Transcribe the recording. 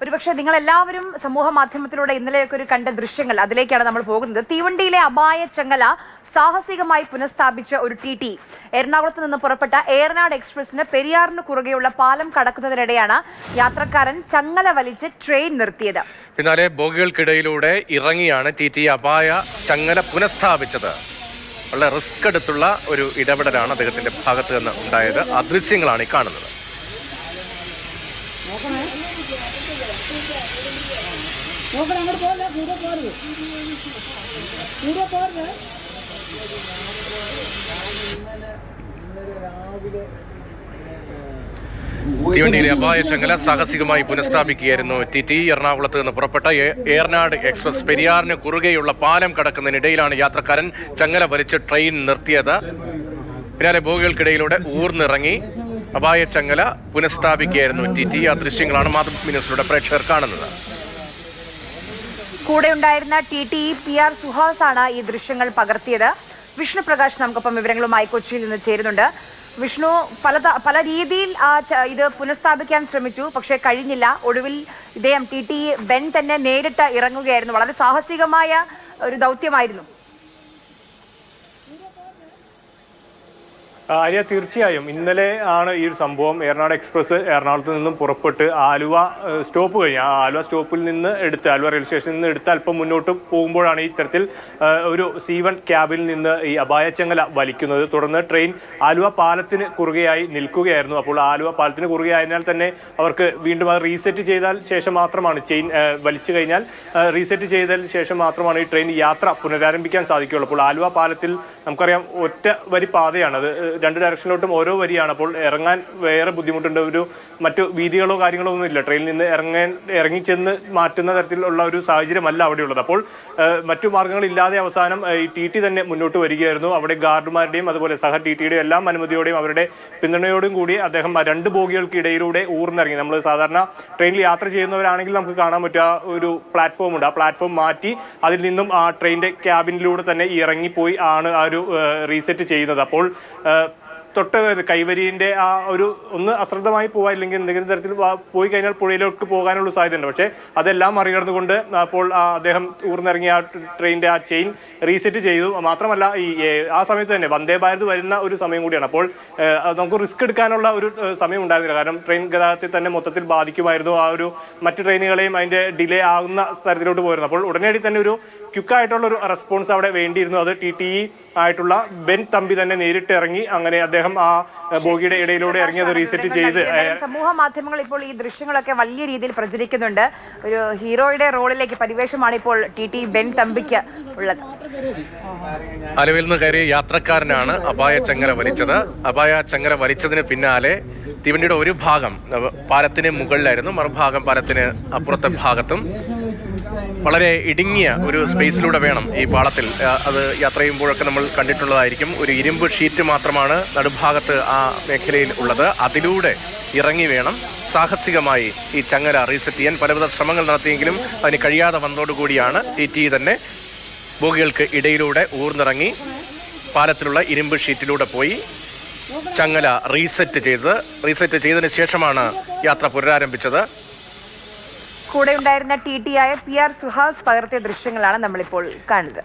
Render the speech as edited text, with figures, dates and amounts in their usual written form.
ഒരുപക്ഷെ നിങ്ങൾ എല്ലാവരും സമൂഹ മാധ്യമത്തിലൂടെ ഇന്നലെയൊക്കെ ഒരു കണ്ട ദൃശ്യങ്ങൾ അതിലേക്കാണ് നമ്മൾ പോകുന്നത്. തീവണ്ടിയിലെ അപായ ചങ്ങല സാഹസികമായി പുനഃസ്ഥാപിച്ച ഒരു TT എറണാകുളത്ത് നിന്ന് പുറപ്പെട്ട ഏറനാട് എക്സ്പ്രസിന് പെരിയാറിന് കുറുകെയുള്ള പാലം കടക്കുന്നതിനിടെയാണ് യാത്രക്കാരൻ ചങ്ങല വലിച്ച് ട്രെയിൻ നിർത്തിയത്. പിന്നാലെ ബോഗികൾക്കിടയിലൂടെ ഇറങ്ങിയാണ് TT അപായ ചങ്ങല പുനഃസ്ഥാപിച്ചത്. വളരെ റിസ്ക് എടുത്തുള്ള ഒരു ഇടപെടലാണ് അദ്ദേഹത്തിന്റെ ഭാഗത്ത് നിന്ന് ഉണ്ടായത്. ആ ദൃശ്യങ്ങളാണ് ഈ കാണുന്നത്. തീവണ്ടിയിലെ അപായ ചങ്ങല സാഹസികമായി പുനഃസ്ഥാപിക്കുകയായിരുന്നു TT. എറണാകുളത്ത് നിന്ന് പുറപ്പെട്ട ഏറനാട് എക്സ്പ്രസ് പെരിയാറിന് കുറുകെയുള്ള പാലം കടക്കുന്നതിനിടയിലാണ് യാത്രക്കാരൻ ചങ്ങല വലിച്ച് ട്രെയിൻ നിർത്തിയത്. പിന്നാലെ ബോഗികൾക്കിടയിലൂടെ ഊർന്നിറങ്ങി അപായ ചങ്ങല പുനഃസ്ഥാപിക്കുകയായിരുന്നു TT. ആ ദൃശ്യങ്ങളാണ് മാതൃഭൂമി ന്യൂസിലൂടെ പ്രേക്ഷകർ കാണുന്നത്. കൂടെ ഉണ്ടായിരുന്ന TT PR സുഹാസ് ആണ് ഈ ദൃശ്യങ്ങൾ പകർത്തിയത്. വിഷ്ണു പ്രകാശ് നമുക്കൊപ്പം വിവരങ്ങളുമായി കൊച്ചിയിൽ നിന്ന് ചേരുന്നുണ്ട്. വിഷ്ണു, പല രീതിയിൽ ഇത് പുനഃസ്ഥാപിക്കാൻ ശ്രമിച്ചു, പക്ഷെ കഴിഞ്ഞില്ല. ഒടുവിൽ ഇദ്ദേഹം TT ബെൻ തന്നെ നേരിട്ട് ഇറങ്ങുകയായിരുന്നു. വളരെ സാഹസികമായ ഒരു ദൗത്യമായിരുന്നു. ആര്യ, തീർച്ചയായും ഇന്നലെ ആണ് ഈ ഒരു സംഭവം. ഏറനാട് എക്സ്പ്രസ് എറണാകുളത്ത് നിന്നും പുറപ്പെട്ട് ആലുവ സ്റ്റോപ്പ് കഴിഞ്ഞ് ആലുവ സ്റ്റോപ്പിൽ നിന്ന് എടുത്ത് ആലുവ റെയിൽവേ സ്റ്റേഷനിൽ നിന്ന് എടുത്ത് അല്പം മുന്നോട്ട് പോകുമ്പോഴാണ് ഈ തരത്തിൽ ഒരു C1 ക്യാബിൽ നിന്ന് ഈ അപായച്ചങ്ങല വലിക്കുന്നത്. തുടർന്ന് ട്രെയിൻ ആലുവ പാലത്തിന് കുറുകെയായി നിൽക്കുകയായിരുന്നു. അപ്പോൾ ആലുവ പാലത്തിന് കുറുകെ ആയതിനാൽ തന്നെ അവർക്ക് വീണ്ടും അത് റീസെറ്റ് ചെയ്താൽ ശേഷം മാത്രമാണ് ചെയിൻ വലിച്ചു കഴിഞ്ഞാൽ റീസെറ്റ് ചെയ്തതിന് ശേഷം മാത്രമാണ് ഈ ട്രെയിൻ യാത്ര പുനരാരംഭിക്കാൻ സാധിക്കുകയുള്ളൂ. അപ്പോൾ ആലുവ പാലത്തിൽ നമുക്കറിയാം ഒറ്റ വരി പാതയാണ്, അത് രണ്ട് ഡയറക്ഷനിലോട്ടും ഓരോ വരിയാണ്. അപ്പോൾ ഇറങ്ങാൻ വേറെ ബുദ്ധിമുട്ടുണ്ട്. മറ്റു വീതികളോ കാര്യങ്ങളോ ഒന്നും ഇല്ല. ട്രെയിനിൽ നിന്ന് ഇറങ്ങിച്ചെന്ന് മാറ്റുന്ന തരത്തിലുള്ള ഒരു സാഹചര്യമല്ല അവിടെയുള്ളത്. അപ്പോൾ മറ്റു മാർഗ്ഗങ്ങളില്ലാതെ അവസാനം ഈ TT തന്നെ മുന്നോട്ട് വരികയായിരുന്നു. അവിടെ ഗാർഡുമാരുടെയും അതുപോലെ സഹ TTയുടെയും എല്ലാം അനുമതിയോടെയും അവരുടെ പിന്തുണയോടും കൂടി അദ്ദേഹം രണ്ട് ബോഗികൾക്കിടയിലൂടെ ഊർന്നിറങ്ങി. നമ്മൾ സാധാരണ ട്രെയിനിൽ യാത്ര ചെയ്യുന്നവരാണെങ്കിൽ നമുക്ക് കാണാൻ പറ്റുക ഒരു പ്ലാറ്റ്ഫോം ഉണ്ട്. ആ പ്ലാറ്റ്ഫോം മാറ്റി അതിൽ നിന്നും ആ ട്രെയിനിന്റെ ക്യാബിനിലൂടെ തന്നെ ഇറങ്ങിപ്പോയി ആണ് ആ ഒരു റീസെറ്റ് ചെയ്യുന്നത്. അപ്പോൾ തൊട്ട് കൈവരിൻ്റെ ആ ഒരു ഒന്ന് അശ്രദ്ധമായി പോവാ, ഇല്ലെങ്കിൽ എന്തെങ്കിലും തരത്തിൽ പോയി കഴിഞ്ഞാൽ പുഴയിലേക്ക് പോകാനുള്ള സാധ്യതയുണ്ട്. പക്ഷേ അതെല്ലാം മറികടന്നുകൊണ്ട് അപ്പോൾ അദ്ദേഹം ഊർന്നിറങ്ങിയ ആ ട്രെയിനിൻ്റെ ആ ചെയിൻ റീസെറ്റ് ചെയ്തു. മാത്രമല്ല ആ സമയത്ത് തന്നെ വന്ദേ ഭാരത് വരുന്ന ഒരു സമയം കൂടിയാണ്. അപ്പോൾ നമുക്ക് റിസ്ക് എടുക്കാനുള്ള ഒരു സമയം ഉണ്ടായിരുന്നില്ല. കാരണം ട്രെയിൻ ഗതാഗതത്തെ തന്നെ മൊത്തത്തിൽ ബാധിക്കുമായിരുന്നു. ആ ഒരു മറ്റു ട്രെയിനുകളെയും അതിൻ്റെ ഡിലേ ആകുന്ന തരത്തിലോട്ട് പോയിരുന്നു. അപ്പോൾ ഉടനടി തന്നെ ഒരു ക്വിക്കായിട്ടുള്ള ഒരു റെസ്പോൺസ് അവിടെ വേണ്ടിയിരുന്നു. അത് TT ആയിട്ടുള്ള ബെൻ തമ്പി തന്നെ നേരിട്ട് ഇറങ്ങി അങ്ങനെ അദ്ദേഹം ആ ബോഗിയുടെ ഇടയിലൂടെ ഇറങ്ങി അത് റീസെറ്റ് ചെയ്ത്. സമൂഹ മാധ്യമങ്ങൾ ഇപ്പോൾ ഈ ദൃശ്യങ്ങളൊക്കെ വലിയ രീതിയിൽ പ്രചരിക്കുന്നുണ്ട്. ഒരു ഹീറോയുടെ റോളിലേക്ക് പരിവേഷമാണ് ഇപ്പോൾ TT ബെൻ തമ്പിക്ക് ഉള്ളത്. ആലുവയിൽ നിന്ന് കയറിയ യാത്രക്കാരനാണ് അപായ ചങ്ങല വലിച്ചത്. അപായ ചങ്ങല വലിച്ചതിന് പിന്നാലെ തീവണ്ടിയുടെ ഒരു ഭാഗം പാലത്തിന് മുകളിലായിരുന്നു, മറുഭാഗം പാലത്തിന് അപ്പുറത്തെ ഭാഗത്തും വളരെ ഇടുങ്ങിയ ഒരു സ്പേസിലൂടെ വേണം ഈ പാളത്തിൽ അത് യാത്ര ചെയ്യുമ്പോഴൊക്കെ നമ്മൾ കണ്ടിട്ടുള്ളതായിരിക്കും. ഒരു ഇരുമ്പ് ഷീറ്റ് മാത്രമാണ് നടുഭാഗത്ത് ആ മേഖലയിൽ ഉള്ളത്. അതിലൂടെ ഇറങ്ങി വേണം സാഹസികമായി ഈ ചങ്ങല റീസെറ്റ് ചെയ്യാൻ. പലവിധ ശ്രമങ്ങൾ നടത്തിയെങ്കിലും അതിന് കഴിയാതെ വന്നതോടുകൂടിയാണ് TT തന്നെ ബോഗികൾക്ക് ഇടയിലൂടെ ഊർന്നിറങ്ങി പാലത്തിലുള്ള ഇരുമ്പ് ഷീറ്റിലൂടെ പോയി ചങ്ങല റീസെറ്റ് ചെയ്തതിന് ശേഷമാണ് യാത്ര പുനരാരംഭിച്ചത്. കൂടെ ഉണ്ടായിരുന്ന TT ആയ PR സുഹാസ് പകർത്തിയ ദൃശ്യങ്ങളാണ് നമ്മളിപ്പോൾ കാണുന്നത്.